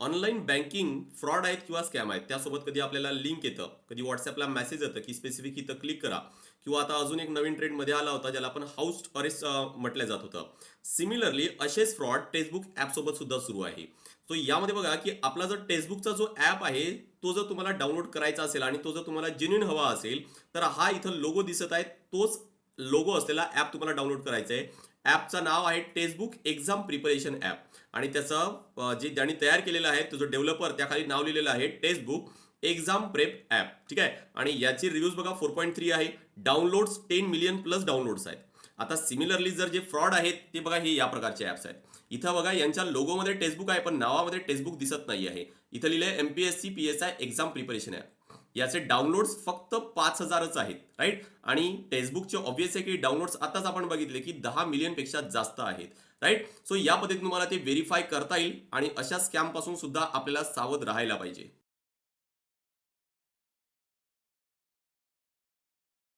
Online banking fraud आहेत किंवा scam आहेत त्यासोबत कधी आपल्याला लिंक येतं, कधी व्हॉट्सअपला मेसेज येतं की स्पेसिफिक इथं क्लिक करा, किंवा आता अजून एक नवीन ट्रेंडमध्ये आला होता ज्याला आपण हाऊस अरेस्ट म्हटलं जात होतं. सिमिलरली असेच फ्रॉड टेक्स्टबुक ॲपसोबत सुद्धा सुरू आहे. सो यामध्ये बघा की आपला जर टेक्स्टबुकचा जो ॲप आहे तो जर तुम्हाला डाउनलोड करायचा असेल आणि तो जर तुम्हाला जेन्युइन हवा असेल, तर हा इथं लोगो दिसत आहे तोच लोगो असलेला ॲप तुम्हाला डाउनलोड करायचा आहे. ॲपचं नाव आहे टेक्स्टबुक एक्झाम प्रिपरेशन ॲप आणि त्याचं जे ज्यांनी तयार केलेलं आहे तो जो डेव्हलपर त्याखाली नाव लिहिलेलं आहे टेक्स्टबुक एक्झाम प्रेप ॲप. ठीक आहे. आणि याची रिव्ह्यूज बघा 4.3 आहे. डाउनलोड्स 10 मिलियन प्लस डाउनलोड्स आहेत. आता सिमिलरली जर जे फ्रॉड आहेत ते बघा हे या प्रकारचे ॲप्स आहेत. इथं बघा यांच्या लोगोमध्ये टेक्स्टबुक आहे पण नावामध्ये टेक्स्टबुक दिसत नाही आहे. इथं लिहिलंय MPSC PSI exam preparation app. याचे डाउनलोड्स फक्त 5,000च आहेत. राईट. आणि टेक्स्टबुकचे ऑब्व्हियस आहे की डाउनलोड्स आताच आपण बघितले की 10 मिलियन पेक्षा जास्त आहेत. राईट. सो या पद्धतीने तुम्हाला ते व्हेरीफाय करता येईल आणि अशा स्कॅम पासून सुद्धा आपल्याला सावध राहायला पाहिजे.